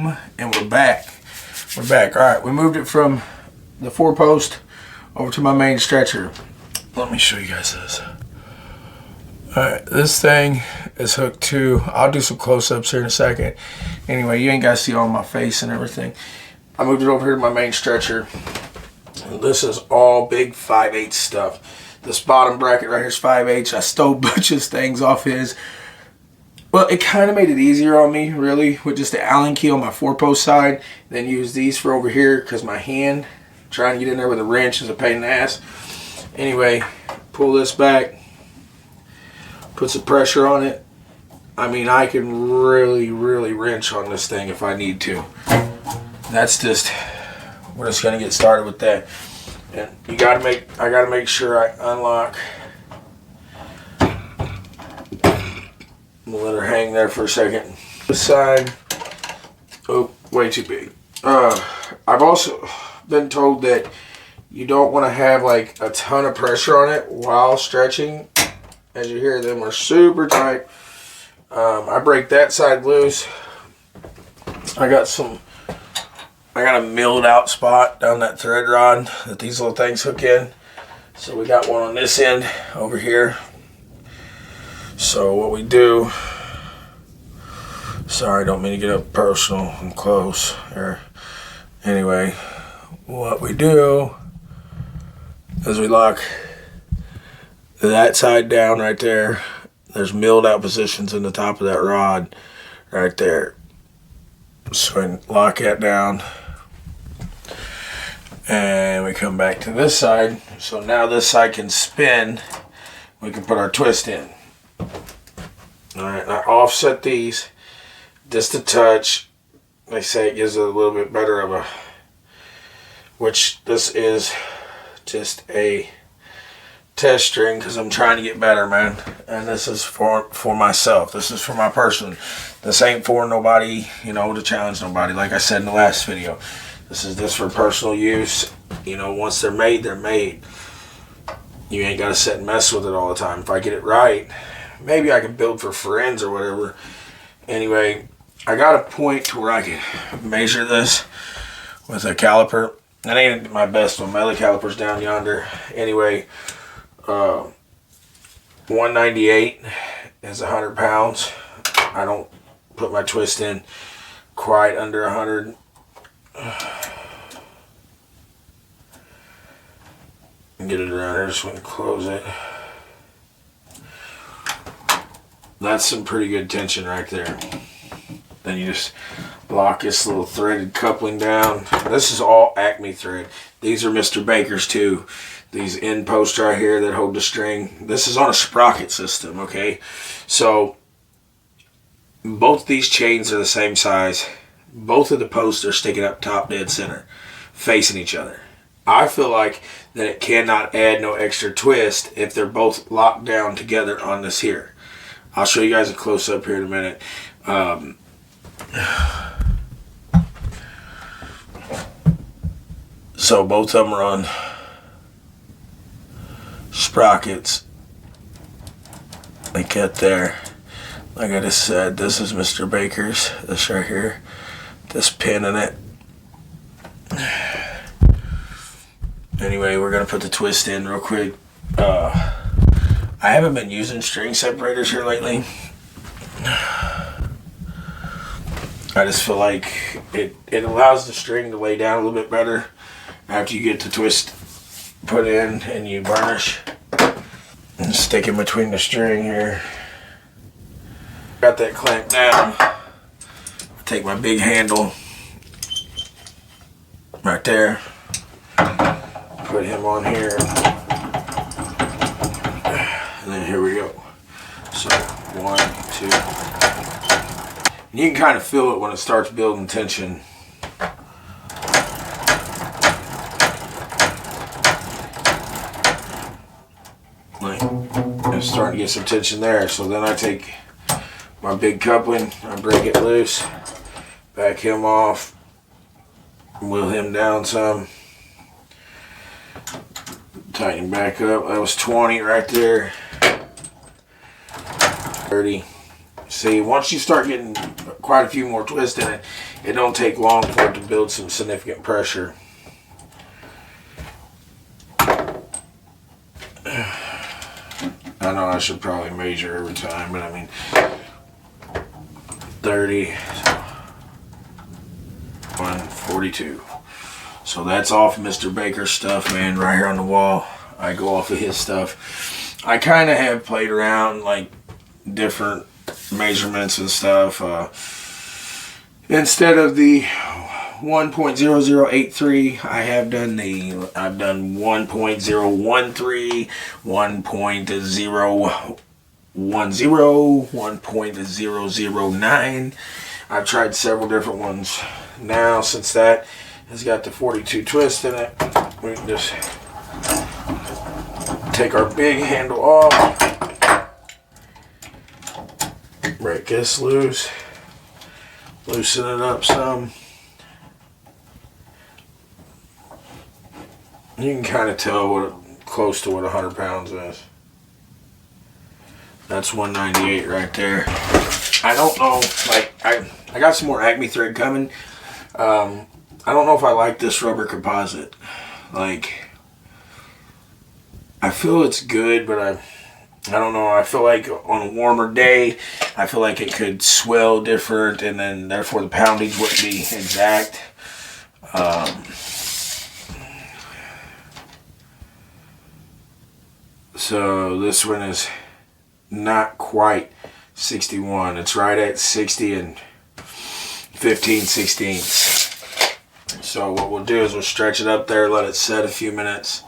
Boom, and we're back. We're back. All right, we moved it from the 4-post over to my main stretcher. Let me show you guys this. All right, this thing is hooked to, I'll do some close-ups here in a second. Anyway, you ain't got to see all my face and everything. I moved it over here to my main stretcher. This is all big 5/8 stuff. This bottom bracket right here is 5/8. I stole Butch's things off his. Well, it kind of made it easier on me, really, with just the Allen key on my 4-post side. Then use these for over here because my hand, trying to get in there with a wrench is a pain in the ass. Anyway, pull this back, put some pressure on it. I mean, I can really, really wrench on this thing if I need to. That's just, we're just gonna get started with that. And I gotta make sure I unlock. We'll let her hang there for a second. This side, oh, way too big. I've also been told that you don't want to have like a ton of pressure on it while stretching. As you hear, them are super tight. I break that side loose. I got a milled out spot down that thread rod that these little things hook in. So we got one on this end over here. So what we do, sorry, don't mean to get up personal and close here. Anyway, what we do is we lock that side down right there. There's milled out positions in the top of that rod right there. So we lock that down. And we come back to this side. So now this side can spin. We can put our twist in. Alright, I offset these just a touch. They say it gives it a little bit better of a, which this is just a test string because I'm trying to get better, man. And this is for myself. This is for my person. This ain't for nobody, you know, to challenge nobody. Like I said in the last video, this is just for personal use. You know, once they're made, they're made. You ain't got to sit and mess with it all the time. If I get it right, maybe I can build for friends or whatever. Anyway, I got a point to where I can measure this with a caliper. That ain't my best one. My other caliper's down yonder. Anyway, 198 is 100 pounds. I don't put my twist in quite under 100. Get it around here so we can close it. That's some pretty good tension right there. Then you just lock this little threaded coupling down. This is all Acme thread. These are Mr. Baker's too. These end posts right here that hold the string. This is on a sprocket system, okay? So both these chains are the same size. Both of the posts are sticking up top dead center, facing each other. I feel like that it cannot add no extra twist if they're both locked down together on this here. I'll show you guys a close-up here in a minute. So both of them are on sprockets. They get there. Like I just said, this is Mr. Baker's. This right here. This pin in it. Anyway, we're going to put the twist in real quick. I haven't been using string separators here lately. I just feel like it allows the string to lay down a little bit better after you get the twist put in and you burnish. And stick it between the string here. Got that clamped down. Take my big handle right there. Put him on here. And then here we go. So 1, 2. And you can kind of feel it when it starts building tension. Like, it's starting to get some tension there. So then I take my big coupling, I break it loose, back him off, wheel him down some, tighten back up. That was 20 right there. 30. See, once you start getting quite a few more twists in it, it don't take long for it to build some significant pressure. I know I should probably measure every time, but I mean, 30, 142. So that's off Mr. Baker's stuff, man, right here on the wall. I go off of his stuff. I kind of have played around, like, different measurements and stuff. Instead of the 1.0083, I've done 1.013, 1.010, 1.009. I've tried several different ones. Now, since that has got the 42 twist in it, we can just take our big handle off, break this loose, loosen it up some. You can kind of tell close to what 100 pounds is. That's 198 right there. I don't know, like, I got some more Acme thread coming. I don't know if I like this rubber composite. Like, I feel it's good, but I don't know. I feel like on a warmer day, I feel like it could swell different, and then therefore the poundage wouldn't be exact. So this one is not quite 61. It's right at 60 and 15/16. So what we'll do is we'll stretch it up there, let it set a few minutes.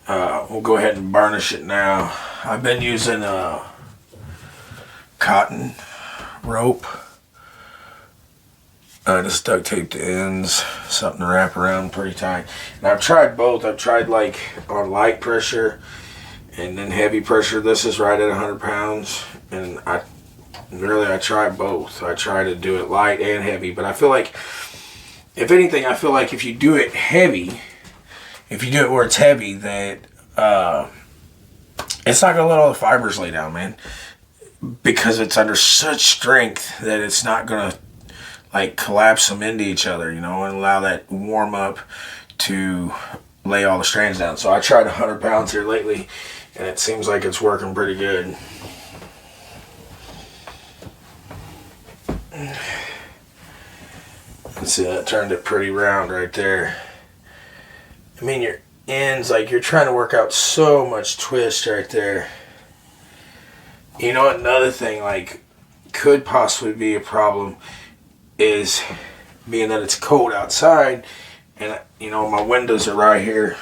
We'll go ahead and burnish it now. I've been using cotton rope. I just duct taped the ends, something to wrap around pretty tight. And I've tried both. I've tried like on light pressure and then heavy pressure. This is right at 100 pounds. And I tried both. I try to do it light and heavy. But I feel like, if anything, I feel like if you do it heavy, if you do it where it's heavy, that it's not gonna let all the fibers lay down, man, because it's under such strength that it's not gonna like collapse them into each other, you know, and allow that warm up to lay all the strands down. So I tried 100 pounds here lately, and it seems like it's working pretty good. Let's see, that turned it pretty round right there. I mean, your ends, like, you're trying to work out so much twist right there. You know, another thing, like, could possibly be a problem is being that it's cold outside, and, you know, my windows are right here.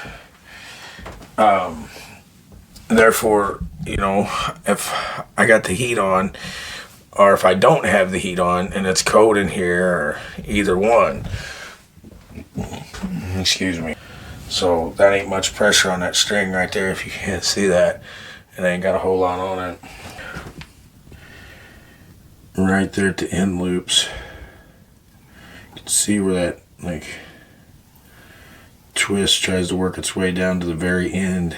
Therefore, you know, if I got the heat on, or if I don't have the heat on and it's cold in here, or either one, excuse me. So that ain't much pressure on that string right there, if you can't see that. It ain't got a whole lot on it. Right there at the end loops, you can see where that like twist tries to work its way down to the very end.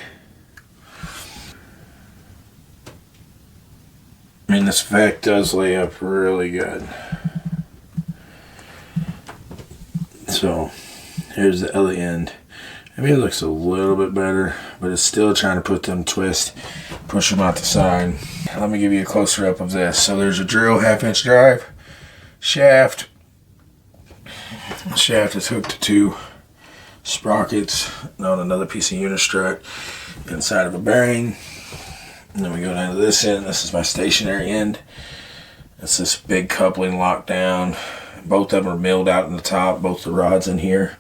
I mean, this vac does lay up really good. So here's the other end. I mean, it looks a little bit better, but it's still trying to put them twists, push them out the side. Let me give you a closer up of this. So there's a drill 1/2-inch drive shaft. The shaft is hooked to 2 sprockets on another piece of unistrut inside of a bearing. And then we go down to this end. This is my stationary end. It's this big coupling locked down. Both of them are milled out in the top. Both the rods in here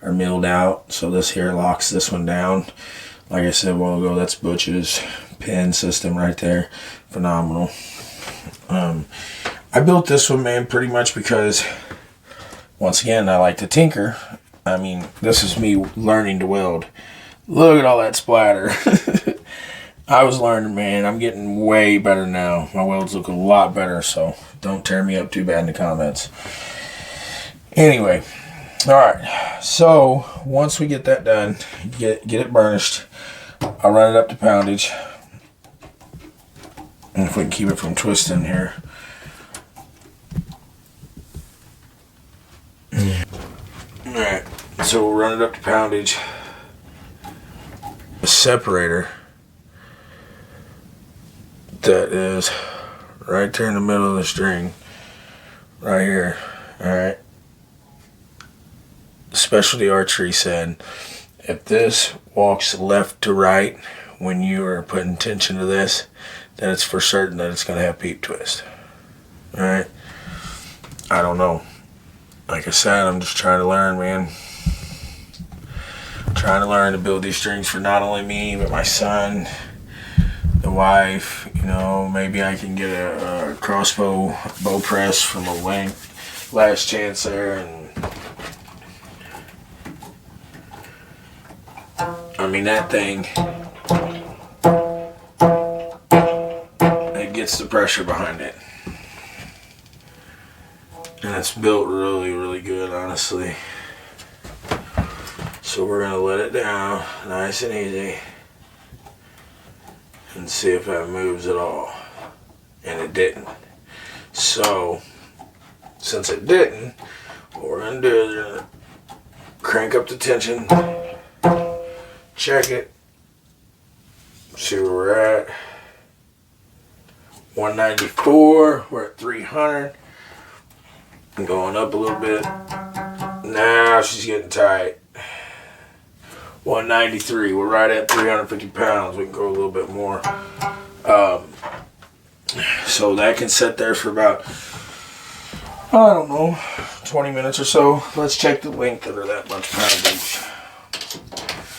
are milled out. So this here locks this one down. Like I said a while ago, that's Butch's pin system right there. Phenomenal. I built this one, man, pretty much because, once again, I like to tinker. I mean, this is me learning to weld. Look at all that splatter. I was learning, man. I'm getting way better now. My welds look a lot better, so don't tear me up too bad in the comments. Anyway, all right. So once we get that done, get it burnished, I'll run it up to poundage. And if we can keep it from twisting here, Alright, so we'll run it up to poundage. The separator that is right there in the middle of the string, right here. Alright. Specialty Archery said if this walks left to right when you are putting tension to this, then it's for certain that it's going to have peep twist. Alright? I don't know. Like I said, I'm just trying to learn, man. Trying to learn to build these strings for not only me, but my son, the wife. You know, maybe I can get a crossbow bow press from a Link. Last chance there. And I mean, that thing, it gets the pressure behind it. And it's built really, really good, honestly. So we're going to let it down nice and easy and see if that moves at all. And it didn't. So, since it didn't, what we're going to do is we're going to crank up the tension, check it, see where we're at. 194, we're at 300. Going up a little bit. Now she's getting tight. 193. We're right at 350 pounds. We can go a little bit more. So that can sit there for about, I don't know, 20 minutes or so. Let's check the length that are that much poundage.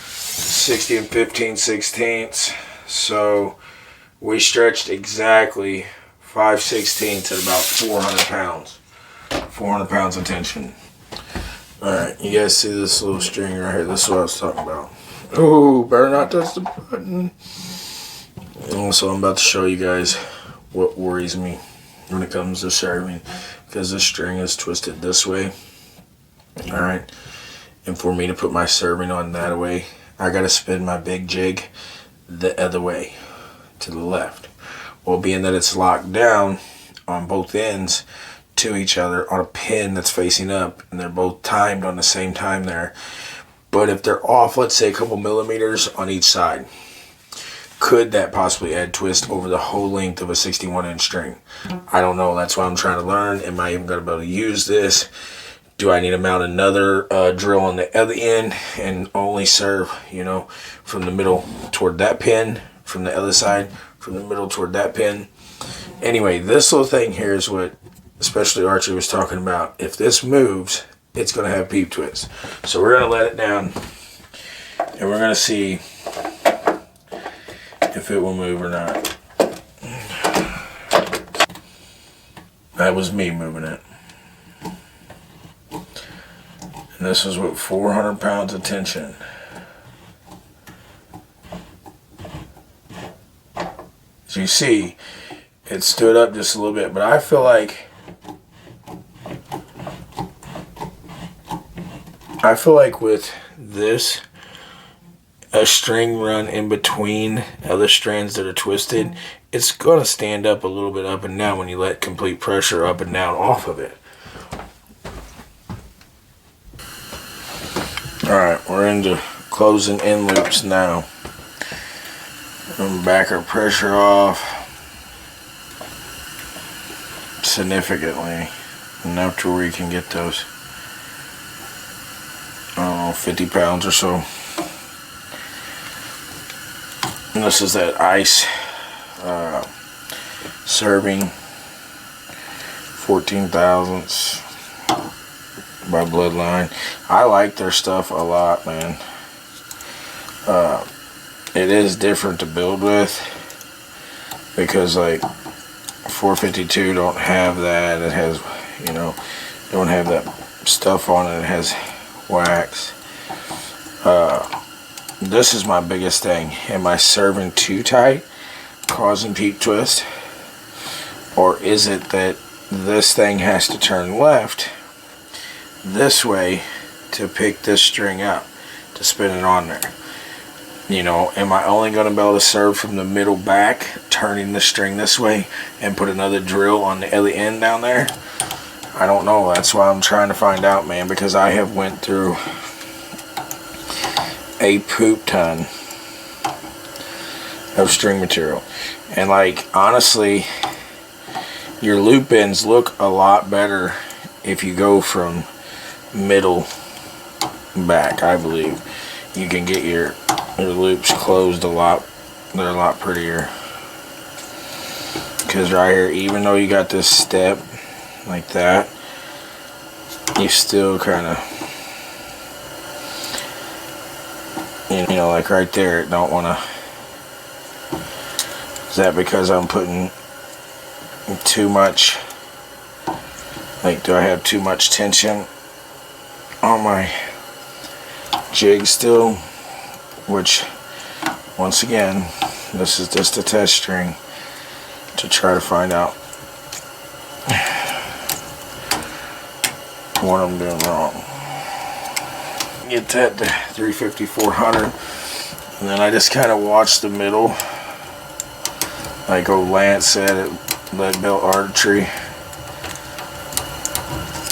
60 and 15/16. So we stretched exactly 5/16 at about 400 pounds. 400 pounds of tension. Alright, you guys see this little string right here? This is what I was talking about. Oh, better not touch the button. Also, I'm about to show you guys what worries me when it comes to serving, because this string is twisted this way. Alright, and for me to put my serving on that way, I gotta spin my big jig the other way, to the left. Well, being that it's locked down on both ends to each other on a pin that's facing up, and they're both timed on the same time there, but if they're off, let's say a couple millimeters on each side, could that possibly add twist over the whole length of a 61-inch string? I don't know. That's why I'm trying to learn. Am I even going to be able to use this? Do I need to mount another drill on the other end and only serve, you know, from the middle toward that pin, from the other side, from the middle toward that pin? Anyway, this little thing here is what especially Archie was talking about. If this moves, it's going to have peep twist. So we're going to let it down, and we're going to see if it will move or not. That was me moving it. And this is with 400 pounds of tension. As you see, it stood up just a little bit, but I feel like with this, a string run in between other strands that are twisted, it's going to stand up a little bit up and down when you let complete pressure up and down off of it. Alright, we're into closing end loops now. We're going to back our pressure off significantly, enough to where you can get those, I don't know, 50 pounds or so. And this is that ice serving 14 thousandths by Bloodline. I like their stuff a lot, man. It is different to build with, because like 452 don't have that. It has, you know, don't have that stuff on it. It has wax. This is my biggest thing. Am I serving too tight, causing peep twist? Or is it that this thing has to turn left this way to pick this string up, to spin it on there? You know, am I only going to be able to serve from the middle back, turning the string this way, and put another drill on the other end down there? I don't know. That's why I'm trying to find out, man, because I have went through a poop ton of string material. And like, honestly, your loop ends look a lot better if you go from middle back. I believe you can get your loops closed a lot. They're a lot prettier. Because right here, even though you got this step like that, you still kind of, you know, like right there, don't want to. Is that because I'm putting too much, like, do I have too much tension on my jig still? Which, once again, this is just a test string to try to find out what I'm doing wrong. Get that to 350, 400, and then I just kind of watch the middle, like old Lance said at Lead Belt Archery.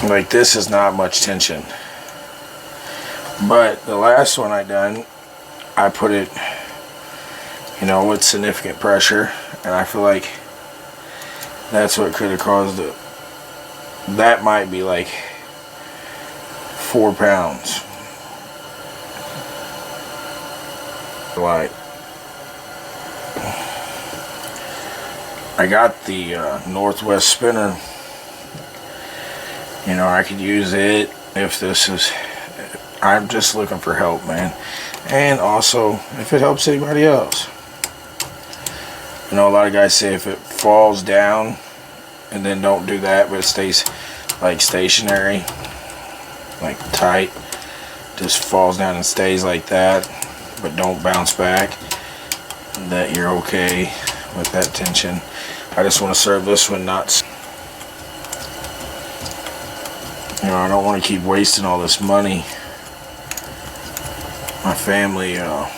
Like, this is not much tension, but the last one I done, I put it, you know, with significant pressure, and I feel like that's what could have caused it. That might be like 4 pounds. Like, I got the Northwest spinner. You know, I could use it if this is, I'm just looking for help, man. And also, if it helps anybody else. You know, a lot of guys say if it falls down, and then don't do that, but it stays like stationary, like tight, just falls down and stays like that, but don't bounce back, that you're okay with that tension. I just want to serve this one nuts. You know, I don't want to keep wasting all this money. My family, you know,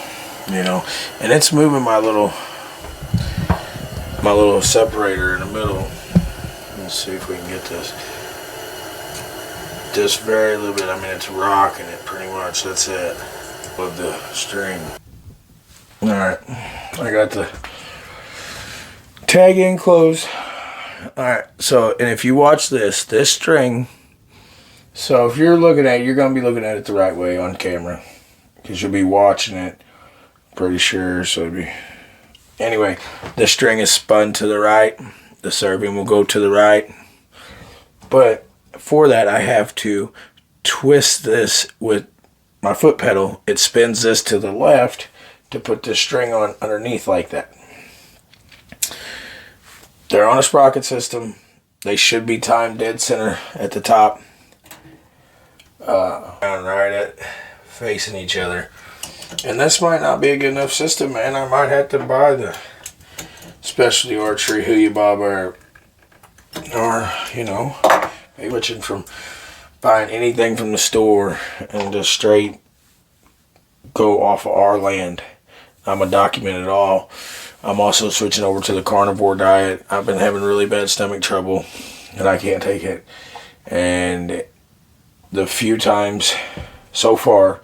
and it's moving my little separator in the middle. Let's see if we can get this. Just very little bit. I mean, it's rocking it pretty much. That's it. With the string. Alright. I got the tag in closed. Alright. So, and if you watch this string. So, if you're looking at it, you're going to be looking at it the right way on camera. Because you'll be watching it. Pretty sure. So, it'll be. Anyway, the string is spun to the right. The serving will go to the right. But for that, I have to twist this with my foot pedal. It spins this to the left to put this string on underneath like that. They're on a sprocket system. They should be timed dead center at the top. Right at facing each other. And this might not be a good enough system, man. I might have to buy the Specialty Archery Huya Bob, or you know, maybe switching from buying anything from the store and just straight go off of our land. I'm gonna document it all. I'm also switching over to the carnivore diet. I've been having really bad stomach trouble and I can't take it. And the few times so far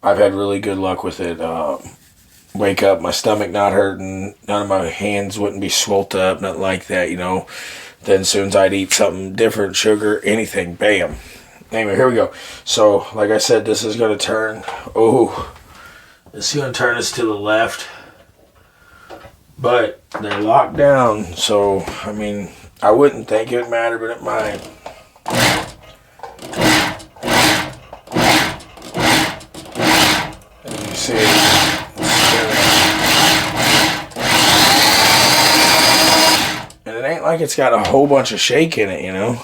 I've had really good luck with it. Wake up, my stomach not hurting, none of my hands wouldn't be swelled up, nothing like that, you know. Then as soon as I'd eat something different, sugar, anything, bam. Anyway, here we go. So, like I said, this is going to turn, this is going to turn us to the left. But they're locked down, so, I mean, I wouldn't think it would matter, but it might. As you see, and it ain't like it's got a whole bunch of shake in it, you know.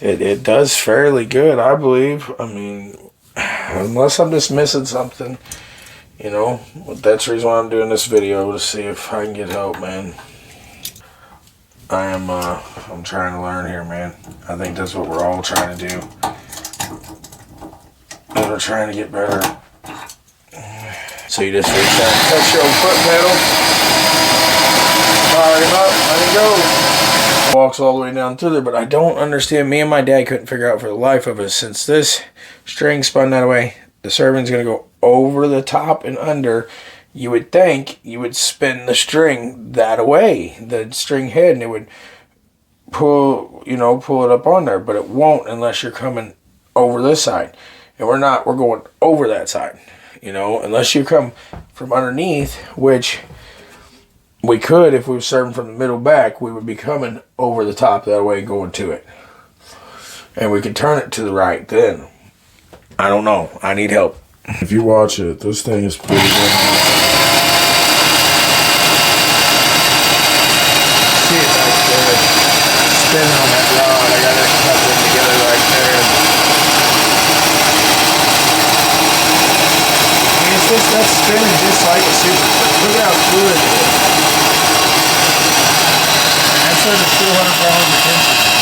It does fairly good, I believe. I mean, unless I'm just missing something, you know. But that's the reason why I'm doing this video, to see if I can get help, man. I'm trying to learn here, man. I think that's what we're all trying to do. And we're trying to get better. So you just reach out and touch your foot pedal. Fire him up, let it go. walks all the way down through there, but I don't understand. Me and my dad couldn't figure out for the life of us, since this string spun that way, the servant's going to go over the top and under. You would think you would spin the string that way, the string head, and it would pull it up on there, but it won't unless you're coming over this side. And we're going over that side, unless you come from underneath, which we could. If we were serving from the middle back, we would be coming over the top that way, going to it. And we could turn it to the right then. I don't know. I need help. If you watch it, this thing is pretty good. See it right there. Spinning on that rod. I got it coupled together right there. That's spinning just like a super truck. Look how fluid it is. That's over 400 pounds of tension.